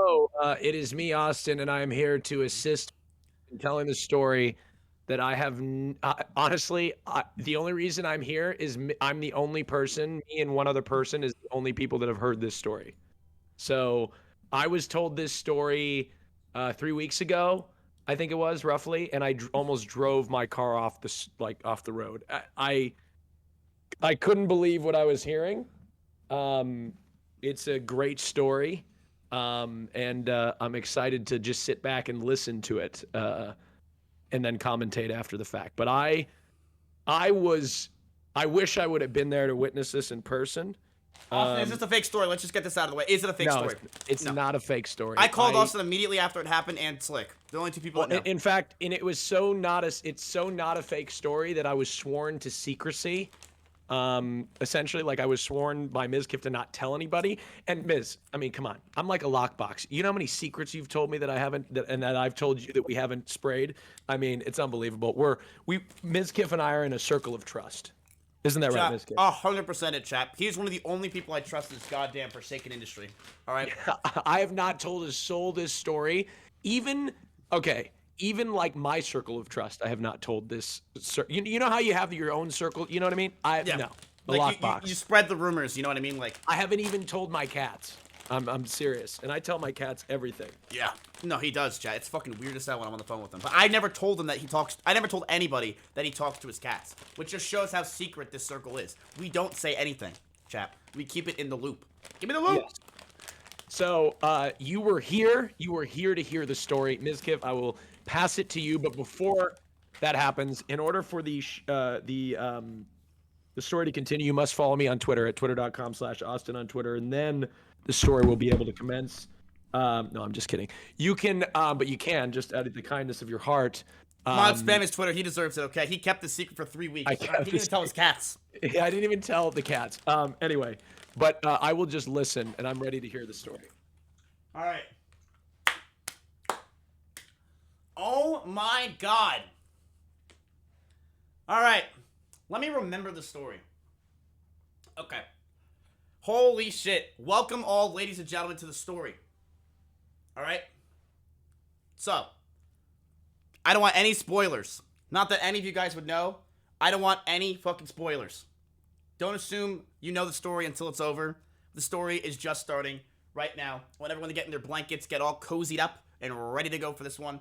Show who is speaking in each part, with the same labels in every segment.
Speaker 1: Hello, it is me, Austin, and I am here to assist in telling the story that I have. Honestly, the only reason I'm here is I'm the only person. Me and one other person is the only people that have heard this story. So I was told this story 3 weeks ago, I think it was roughly, and I almost drove my car off off the road. I couldn't believe what I was hearing. Um, it's a great story, and I'm excited to just sit back and listen to it, and then commentate after the fact. But I was, I wish I would have been there to witness this in person.
Speaker 2: Austin, is this a fake story? Let's just get this out of the way. Is it a fake
Speaker 1: No,
Speaker 2: story?
Speaker 1: it's
Speaker 2: No.
Speaker 1: not a fake story.
Speaker 2: I called Austin immediately after it happened and Slick. The only two people that know.
Speaker 1: In fact, and it was so not a, it's so not a fake story that I was sworn to secrecy. Essentially, like I was sworn by Mizkif to not tell anybody. And Miz, I mean, come on, I'm like a lockbox. You know how many secrets you've told me that I haven't, and that I've told you that we haven't sprayed? I mean, it's unbelievable. Mizkif and I are in a circle of trust. Isn't that right, Mizkif?
Speaker 2: 100% it, chap. He's one of the only people I trust in this goddamn forsaken industry. All right?
Speaker 1: I have not told a soul this story. Even like my circle of trust, I have not told this. You know how you have your own circle? You know what I mean? No.
Speaker 2: Like
Speaker 1: Lockbox.
Speaker 2: you spread the rumors, you know what I mean? Like,
Speaker 1: I haven't even told my cats. I'm serious, and I tell my cats everything.
Speaker 2: yeah. No, he does, chat. It's fucking weird as hell when I'm on the phone with him. But I never told him that he talks. I never told anybody that he talks to his cats, which just shows how secret this circle is. We don't say anything, chap. We keep it in the loop. Give me the loop.
Speaker 1: Yes. So you were here. You were here to hear the story, Mizkif. I will pass it to you, but before that happens, in order for the story to continue, you must follow me on Twitter at twitter.com/Austin on Twitter, and then the story will be able to commence. No, I'm just kidding. You can, but you can just out of the kindness of your heart.
Speaker 2: Mod spam his Twitter. He deserves it. Okay, he kept the secret for 3 weeks. He didn't tell his cats.
Speaker 1: Yeah, I didn't even tell the cats. Anyway, but I will just listen, and I'm ready to hear the story.
Speaker 2: All right. Oh my god. All right. Let me remember the story. Okay. Holy shit. Welcome all, ladies and gentlemen, to the story. All right. So, I don't want any spoilers. Not that any of you guys would know. I don't want any fucking spoilers. Don't assume you know the story until it's over. The story is just starting right now. I want everyone to get in their blankets, get all cozied up, and ready to go for this one.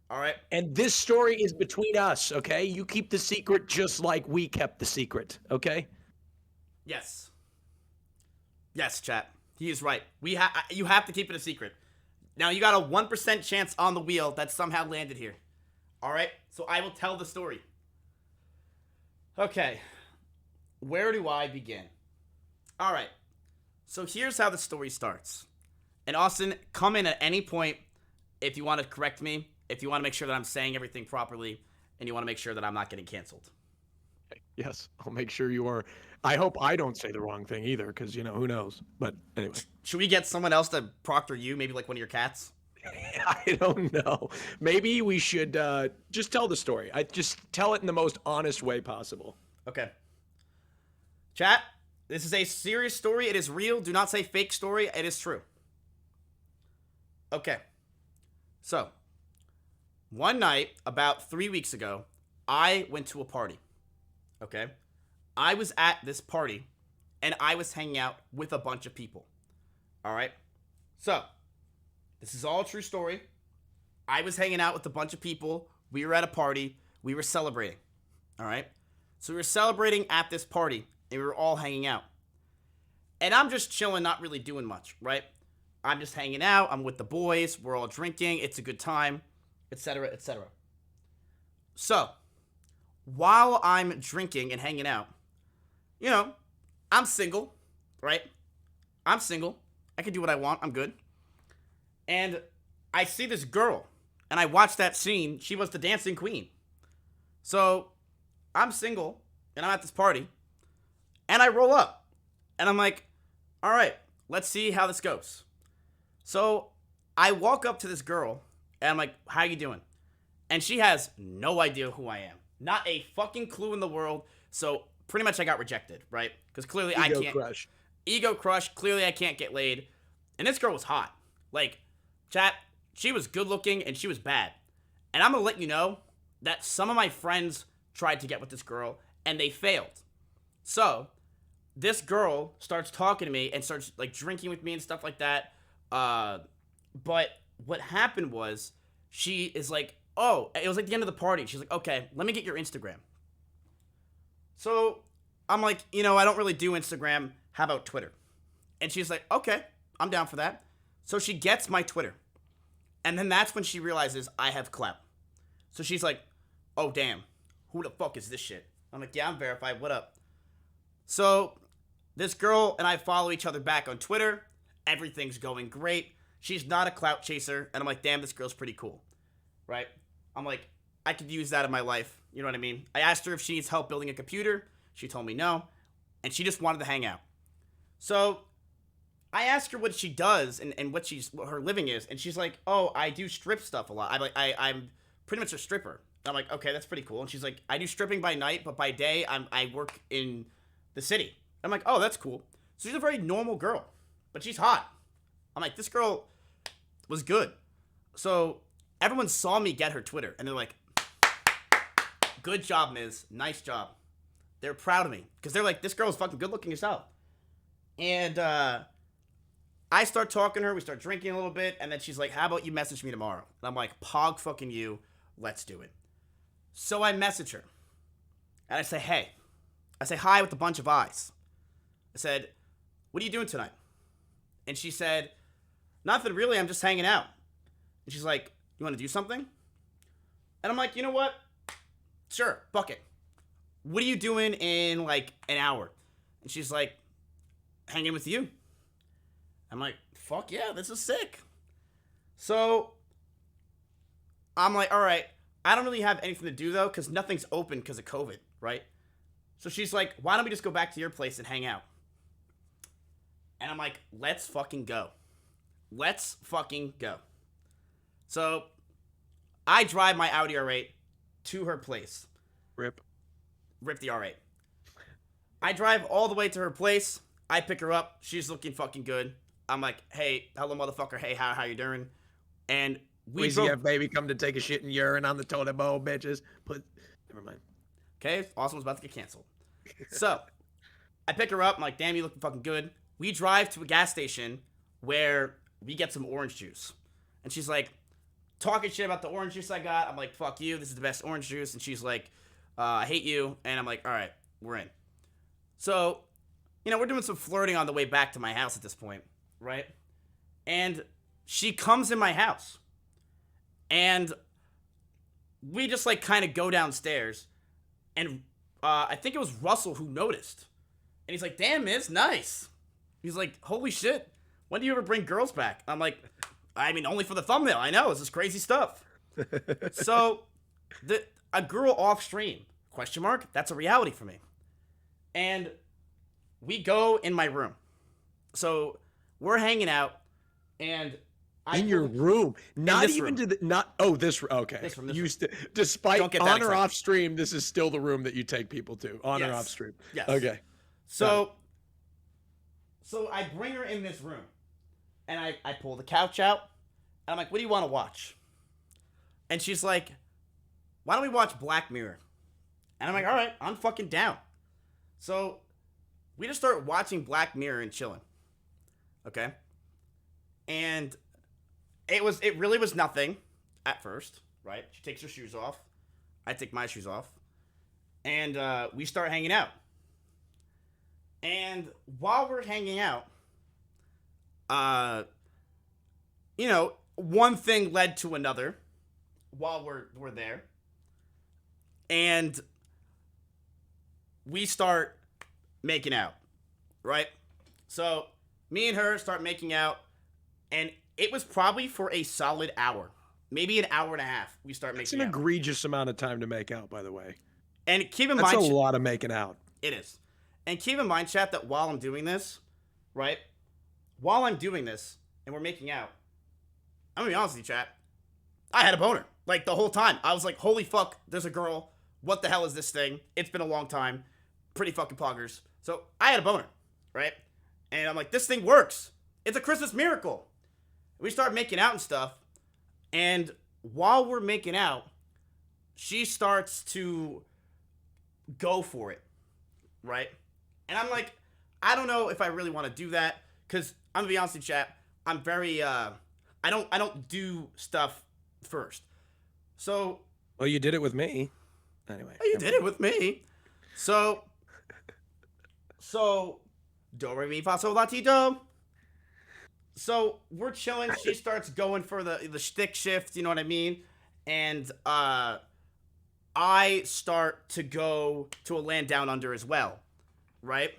Speaker 2: All right?
Speaker 1: And this story is between us, okay? You keep the secret just like we kept the secret, okay?
Speaker 2: Yes. Yes, chat. He is right. You have to keep it a secret. Now, you got a 1% chance on the wheel that somehow landed here. All right? So I will tell the story. Okay. Where do I begin? All right. So here's how the story starts. And Austin, come in at any point if you want to correct me, if you want to make sure that I'm saying everything properly, and you want to make sure that I'm not getting canceled.
Speaker 1: Yes, I'll make sure you are. I hope I don't say the wrong thing either, because, who knows? But anyway.
Speaker 2: Should we get someone else to proctor you, maybe like one of your cats?
Speaker 1: I don't know. Maybe we should just tell the story. I just tell it in the most honest way possible.
Speaker 2: Okay. Chat, this is a serious story. It is real. Do not say fake story. It is true. Okay. So, one night, about 3 weeks ago, I went to a party. Okay? I was at this party, and I was hanging out with a bunch of people. Alright? So, this is all a true story. I was hanging out with a bunch of people. We were at a party. We were celebrating. Alright? So we were celebrating at this party, and we were all hanging out. And I'm just chilling, not really doing much, right? I'm just hanging out. I'm with the boys. We're all drinking. It's a good time, etc., etc. So, while I'm drinking and hanging out, I'm single, right? I'm single. I can do what I want. I'm good. And I see this girl, and I watch that scene. She was the dancing queen. So, I'm single, and I'm at this party, and I roll up, and I'm like, all right, let's see how this goes. So, I walk up to this girl, and I'm like, how you doing? And she has no idea who I am. Not a fucking clue in the world. So, pretty much I got rejected, right? Because clearly I can't.
Speaker 1: Ego crush.
Speaker 2: Ego crush. Clearly I can't get laid. And this girl was hot. Like, Chat, she was good looking and she was bad. And I'm gonna let you know that some of my friends tried to get with this girl and they failed. So this girl starts talking to me and starts like drinking with me and stuff like that. But what happened was she is like, oh, it was like the end of the party. She's like, okay, let me get your Instagram. So I'm like, I don't really do Instagram. How about Twitter? And she's like, okay, I'm down for that. So she gets my Twitter. And then that's when she realizes I have clout. So she's like, oh, damn. Who the fuck is this shit? I'm like, yeah, I'm verified. What up? So this girl and I follow each other back on Twitter. Everything's going great. She's not a clout chaser. And I'm like, damn, this girl's pretty cool. Right? I'm like, I could use that in my life. You know what I mean? I asked her if she needs help building a computer. She told me no. And she just wanted to hang out. So I asked her what she does and what her living is. And she's like, oh, I do strip stuff a lot. I'm pretty much a stripper. And I'm like, okay, that's pretty cool. And she's like, I do stripping by night, but by day, I work in the city. I'm like, oh, that's cool. So she's a very normal girl, but she's hot. I'm like, this girl was good. So everyone saw me get her Twitter, and they're like, good job, Miz. Nice job. They're proud of me, because they're like, this girl is fucking good looking herself. And I start talking to her. We start drinking a little bit, and then she's like, how about you message me tomorrow? And I'm like, pog fucking you. Let's do it. So I message her, and I say, hey. I say hi with a bunch of eyes. I said, what are you doing tonight? And she said, nothing really, I'm just hanging out. And she's like, you want to do something? And I'm like, you know what? Sure, fuck it. What are you doing in like an hour? And she's like, hanging with you. I'm like, fuck yeah, this is sick. So I'm like, all right, I don't really have anything to do though, because nothing's open because of COVID, right? So she's like, why don't we just go back to your place and hang out? And I'm like, let's fucking go. Let's fucking go. So I drive my Audi R8 to her place.
Speaker 1: Rip
Speaker 2: the R8. I drive all the way to her place. I pick her up. She's looking fucking good. I'm like, hey, hello, motherfucker. Hey, how you doing? And we
Speaker 1: Weezy F baby come to take a shit and urine on the toilet bowl, bitches. Never mind.
Speaker 2: Okay, Awesome was about to get canceled. So, I pick her up. I'm like, damn, you looking fucking good. We drive to a gas station where we get some orange juice. And she's like, talking shit about the orange juice I got. I'm like, fuck you. This is the best orange juice. And she's like, I hate you. And I'm like, all right, we're in. So, we're doing some flirting on the way back to my house at this point, right? And she comes in my house. And we just like kind of go downstairs. And I think it was Russell who noticed. And he's like, damn, Miz, nice. He's like, holy shit. When do you ever bring girls back? I'm like, I mean, only for the thumbnail. I know, it's this crazy stuff. So, a girl off stream, question mark, that's a reality for me. And we go in my room. So, we're hanging out, and
Speaker 1: in your room, not even
Speaker 2: room.
Speaker 1: to the not. Oh, this okay.
Speaker 2: This room.
Speaker 1: Despite
Speaker 2: Don't get that
Speaker 1: on or
Speaker 2: excited.
Speaker 1: off stream, this is still the room that you take people to on or off stream.
Speaker 2: Yes.
Speaker 1: Okay.
Speaker 2: So I bring her in this room, and I pull the couch out, and I'm like, what do you want to watch? And she's like, why don't we watch Black Mirror? And I'm like, all right, I'm fucking down. So we just start watching Black Mirror and chilling. Okay. And it really was nothing at first, right? She takes her shoes off. I take my shoes off. And we start hanging out. And while we're hanging out, one thing led to another while we're there. And we start making out, right? So me and her start making out, and it was probably for a solid hour, maybe an hour and a half. We start making out.
Speaker 1: It's an egregious amount of time to make out, by the way.
Speaker 2: And keep in
Speaker 1: That's
Speaker 2: mind,
Speaker 1: a lot of making out.
Speaker 2: It is. And keep in mind, chat, that while I'm doing this, right? While I'm doing this and we're making out, I'm gonna be honest with you, chat. I had a boner. Like the whole time. I was like, holy fuck, there's a girl. What the hell is this thing? It's been a long time. Pretty fucking poggers. So I had a boner, right? And I'm like, this thing works. It's a Christmas miracle. We start making out and stuff. And while we're making out, she starts to go for it, right? And I'm like, I don't know if I really want to do that because I'm gonna be honest with you, chat. I'm very I don't do stuff first. So
Speaker 1: Well, you did it with me. Anyway,
Speaker 2: you
Speaker 1: never
Speaker 2: did
Speaker 1: mind.
Speaker 2: it with me. So so do re mi fa sol la ti do. So we're chilling. She starts going for the stick shift. You know what I mean? And I start to go to a land down under as well, right?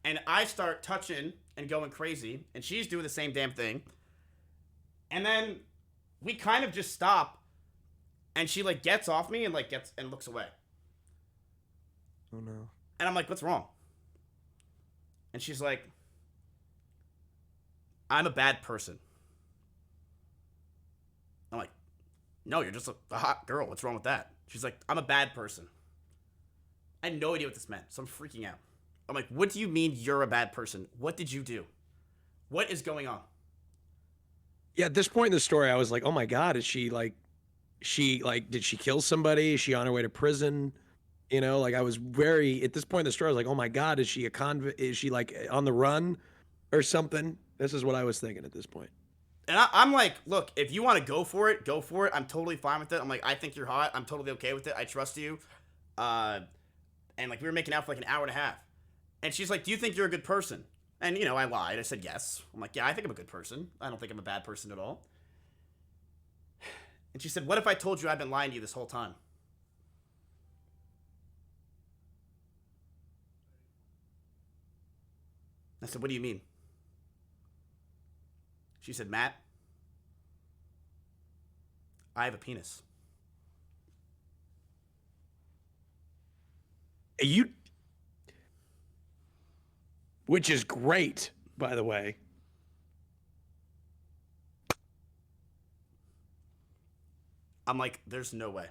Speaker 2: And I start touching and going crazy, and she's doing the same damn thing. And then we kind of just stop, and she like gets off me and like gets and looks away.
Speaker 1: Oh no.
Speaker 2: And I'm like, "What's wrong?" And she's like, "I'm a bad person." I'm like, "No, you're just a hot girl. What's wrong with that?" She's like, "I'm a bad person." I had no idea what this meant, so I'm freaking out. I'm like, "What do you mean you're a bad person? What did you do? What is going on?"
Speaker 1: Yeah, at this point in the story, I was like, "Oh my god, is did she kill somebody? Is she on her way to prison?" You know, like I was very at this point in the story, I was like, "Oh my god, is she a convict? Is she like on the run or something?" This is what I was thinking at this point.
Speaker 2: And I'm like, look, if you want to go for it, go for it. I'm totally fine with it. I'm like, I think you're hot. I'm totally okay with it. I trust you. Uh, and like we were making out for like an hour and a half. And she's like, do you think you're a good person? And you know, I lied. I said yes. I'm like, yeah, I think I'm a good person. I don't think I'm a bad person at all. And she said, what if I told you I've been lying to you this whole time? I said, what do you mean? She said, Matt, I have a penis.
Speaker 1: You, which is great, by the way.
Speaker 2: I'm like, there's no way.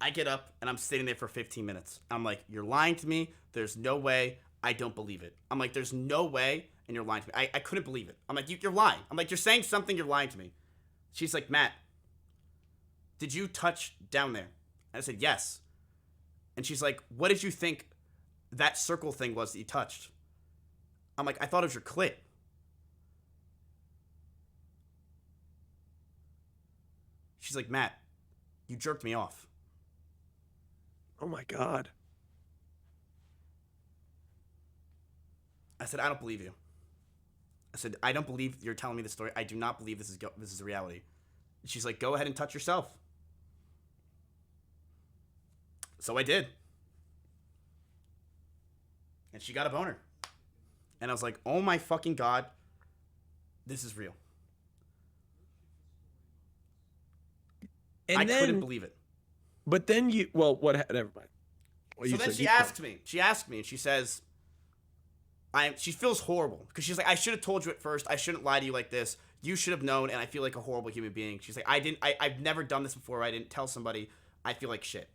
Speaker 2: I get up and I'm sitting there for 15 minutes. I'm like, you're lying to me. There's no way. I don't believe it. I'm like, there's no way. And you're lying to me. I couldn't believe it. I'm like, you're lying. I'm like, you're saying something. You're lying to me. She's like, Matt, did you touch down there? And I said, yes. And she's like, what did you think that circle thing was that you touched? I'm like, I thought it was your clit. She's like, Matt, you jerked me off.
Speaker 1: Oh my god.
Speaker 2: I said, I don't believe you. I said, I don't believe you're telling me this story. I do not believe this is a reality. And she's like, go ahead and touch yourself. So I did. And she got a boner. And I was like, oh my fucking god, this is real. I
Speaker 1: And
Speaker 2: couldn't
Speaker 1: then,
Speaker 2: believe it.
Speaker 1: but then you, well, what? Never mind. Well,
Speaker 2: So
Speaker 1: you
Speaker 2: then
Speaker 1: said
Speaker 2: she
Speaker 1: you
Speaker 2: asked me. She asked me, and she says, She feels horrible because she's like, I should have told you at first. I shouldn't lie to you like this. You should have known, and I feel like a horrible human being. She's like, I didn't. I've never done this before. I didn't tell somebody. I feel like shit.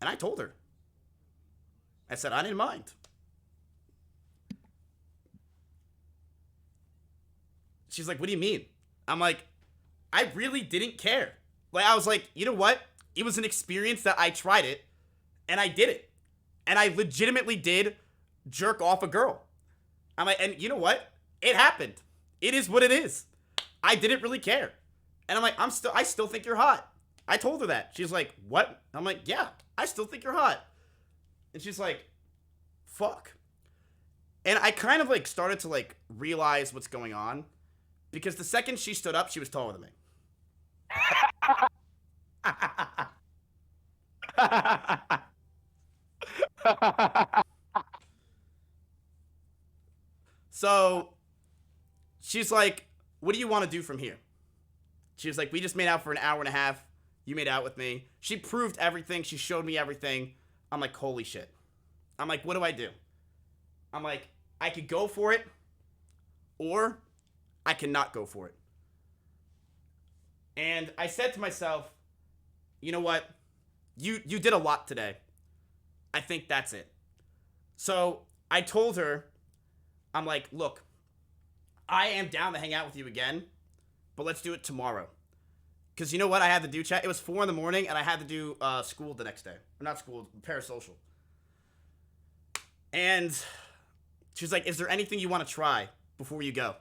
Speaker 2: And I told her. I said I didn't mind. She's like, what do you mean? I'm like, I really didn't care. Like I was like, you know what? It was an experience that I tried it, and I did it, and I legitimately did jerk off a girl. I'm like, and you know what? It happened. It is what it is. I didn't really care. And I'm like, I still think you're hot. I told her that. She's like, what? I'm like, yeah, I still think you're hot. And she's like, fuck. And I kind of like started to like realize what's going on because the second she stood up, she was taller than me. So she's like, what do you want to do from here? She was like, we just made out for an hour and a half. You made out with me. She proved everything. She showed me everything. I'm like, holy shit. I'm like, what do I do? I'm like, I could go for it or I cannot go for it. And I said to myself, you know what? You did a lot today. I think that's it. So I told her, I'm like, look, I am down to hang out with you again, but let's do it tomorrow. Because you know what I had to do, chat? It was 4 in the morning, and I had to do school the next day. Or not school, parasocial. And she's like, is there anything you want to try before you go?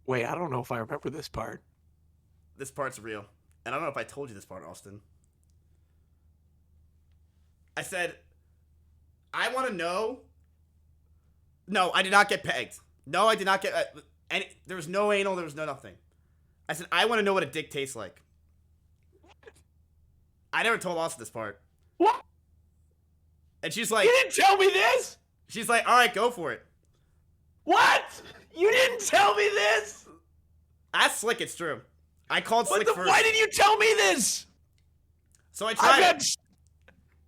Speaker 1: Wait, I don't know if I remember this part.
Speaker 2: This part's real. And I don't know if I told you this part, Austin. I said, I want to know. No, I did not get pegged. No, I did not get. There was no anal. There was no nothing. I said, I want to know what a dick tastes like. I never told Austin this part.
Speaker 1: What?
Speaker 2: And she's like,
Speaker 1: You didn't tell me this?
Speaker 2: she's like, all right, go for it.
Speaker 1: What? You didn't tell me this?
Speaker 2: Ask Slick, it's true. I called Slick first.
Speaker 1: Why did you tell me this?
Speaker 2: So I tried it.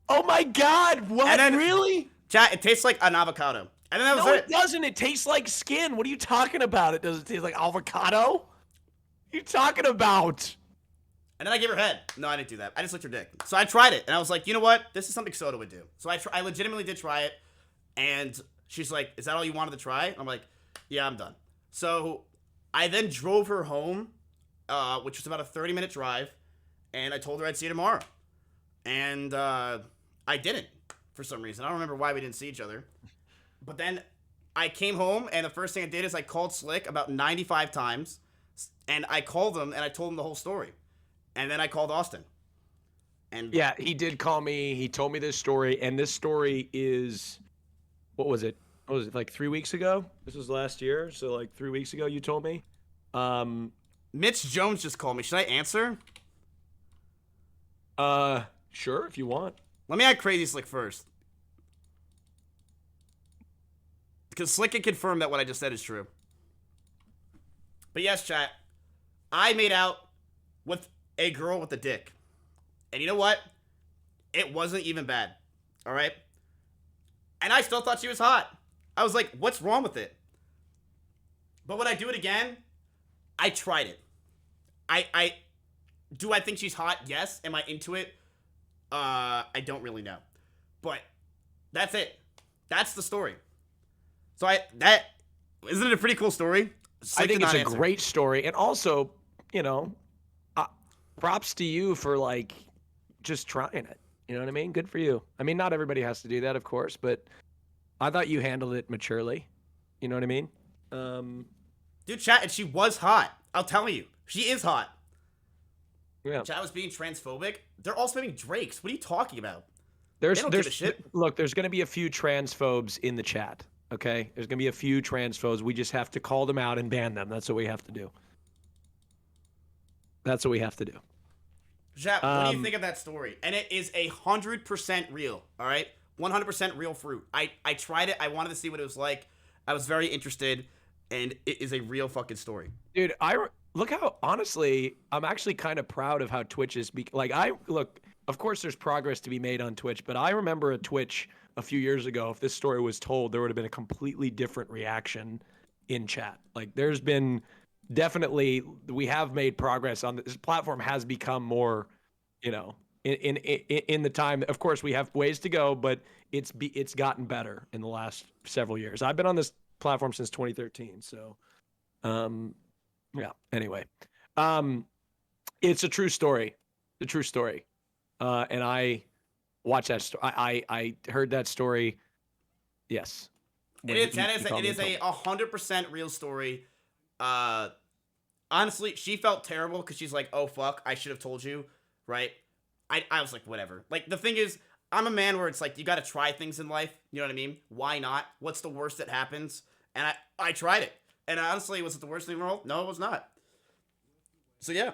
Speaker 1: Oh my god, what?
Speaker 2: And then-
Speaker 1: Really?
Speaker 2: Chat, it tastes like an avocado. And then that was
Speaker 1: No,
Speaker 2: it.
Speaker 1: it doesn't. It tastes like skin. What are you talking about? It doesn't taste like avocado? What are you talking about?
Speaker 2: And then I gave her head. No, I didn't do that. I just licked her dick. So I tried it, and I was like, you know what? This is something Soda would do. So I legitimately did try it, and she's like, is that all you wanted to try? And I'm like, yeah, I'm done. So I then drove her home, which was about a 30-minute drive, and I told her I'd see her tomorrow. And I didn't, for some reason. I don't remember why we didn't see each other. But then I came home, and the first thing I did is I called Slick about 95 times, and I called him, and I told him the whole story. And then I called Austin. And
Speaker 1: Yeah, he did call me. He told me this story, and this story is, what was it? What was it, like 3 weeks ago? This was last year, so like 3 weeks ago you told me.
Speaker 2: Mitch Jones just called me. Should I answer?
Speaker 1: Sure, if you want.
Speaker 2: Let me add Crazy Slick first. Because Slick can confirm that what I just said is true. But yes, chat. I made out with a girl with a dick. And you know what? It wasn't even bad. Alright? And I still thought she was hot. I was like, what's wrong with it? But would I do it again? I tried it. Do I think she's hot? Yes. Am I into it? I don't really know. But that's it. That's the story. So isn't it a pretty cool story?
Speaker 1: I think it's a great story, and also, you know, props to you for like just trying it. You know what I mean? Good for you. I mean, not everybody has to do that, of course, but I thought you handled it maturely. You know what I mean?
Speaker 2: Dude, chat, and she was hot. I'll tell you, she is hot.
Speaker 1: Yeah.
Speaker 2: Chat was being transphobic. They're all spamming Drakes. What are you talking about?
Speaker 1: There's
Speaker 2: They don't give a shit.
Speaker 1: Look, there's going to be a few transphobes in the chat. Okay, there's going to be a few transphobes. We just have to call them out and ban them. That's what we have to do. That's what we have to do.
Speaker 2: Chat, what do you think of that story? And it is 100% real. All right, 100% real fruit. I tried it. I wanted to see what it was like. I was very interested, and it is a real fucking story.
Speaker 1: Dude, look how, honestly, I'm actually kind of proud of how Twitch is. Look, of course there's progress to be made on Twitch, but I remember a Twitch a few years ago, if this story was told, there would have been a completely different reaction in chat. Like, there's been definitely, we have made progress on this platform, has become more, you know, in the time. Of course, we have ways to go, but it's gotten better in the last several years. I've been on this platform since 2013, so yeah. Anyway, it's a true story. The true story, and I watched that story. I heard that story. Yes,
Speaker 2: It is 100% real story. Honestly, she felt terrible because she's like, oh fuck, I should have told you, right? I was like, whatever. Like, the thing is, I'm a man where it's like, you gotta try things in life, you know what I mean? Why not? What's the worst that happens? And I tried it. And honestly, was it the worst thing in the world? No, it was not. So yeah.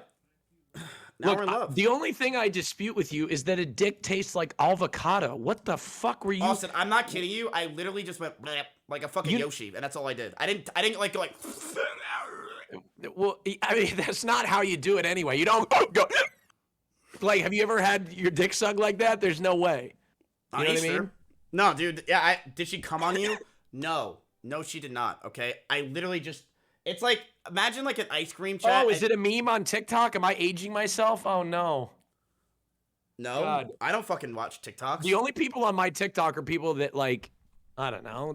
Speaker 2: Now
Speaker 1: Look,
Speaker 2: we're in love.
Speaker 1: the only thing I dispute with you is that a dick tastes like avocado. What the fuck were you?
Speaker 2: Austin, I'm not kidding you. I literally just went bleh, like a fucking Yoshi, and that's all I did. I didn't like go like.
Speaker 1: Well, I mean, that's not how you do it anyway. You don't go. Like, have you ever had your dick sucked like that? There's no way. You know what I mean?
Speaker 2: No, dude. Yeah, did she come on you? No, she did not. Okay, I literally just It's like imagine like an ice cream chat
Speaker 1: Oh, is
Speaker 2: and
Speaker 1: it a meme on TikTok? Am I aging myself? Oh no.
Speaker 2: no,
Speaker 1: God.
Speaker 2: I don't fucking watch
Speaker 1: The
Speaker 2: TikToks.
Speaker 1: only people on my TikTok are people that like, I don't know,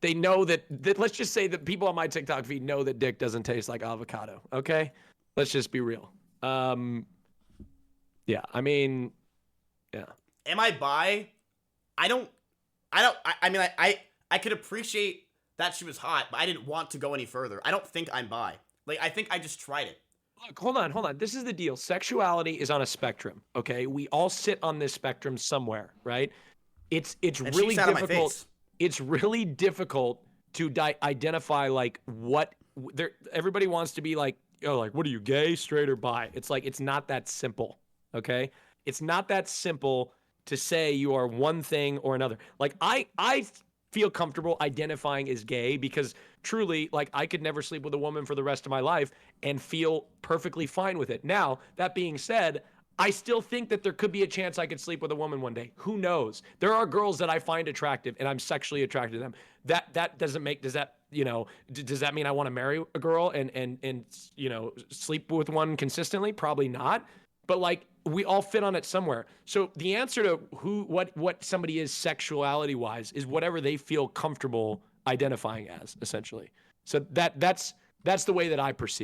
Speaker 1: they know that let's just say that people on my TikTok feed know that dick doesn't taste like avocado. Okay, let's just be real. Um, yeah, I mean, yeah.
Speaker 2: Am I bi? I don't. I mean, I could appreciate that she was hot, but I didn't want to go any further. I don't think I'm bi. Like, I think I just tried it.
Speaker 1: Look, hold on, hold on. This is the deal. Sexuality is on a spectrum. Okay, we all sit on this spectrum somewhere, right? It's
Speaker 2: And she
Speaker 1: really
Speaker 2: sat on my
Speaker 1: difficult.
Speaker 2: face.
Speaker 1: It's really difficult to identify like what there. Everybody wants to be like, oh, like what are you, gay, straight, or bi? It's like it's not that simple. Okay, it's not that simple to say you are one thing or another. Like I feel comfortable identifying as gay because truly, like I could never sleep with a woman for the rest of my life and feel perfectly fine with it. Now that being said, I still think that there could be a chance I could sleep with a woman one day. Who knows? There are girls that I find attractive and I'm sexually attracted to them. That doesn't make does that, you know, does that mean I want to marry a girl and you know, sleep with one consistently? Probably not. But like we all fit on it somewhere. So the answer to who what somebody is sexuality wise is whatever they feel comfortable identifying as essentially. So that's the way that I perceive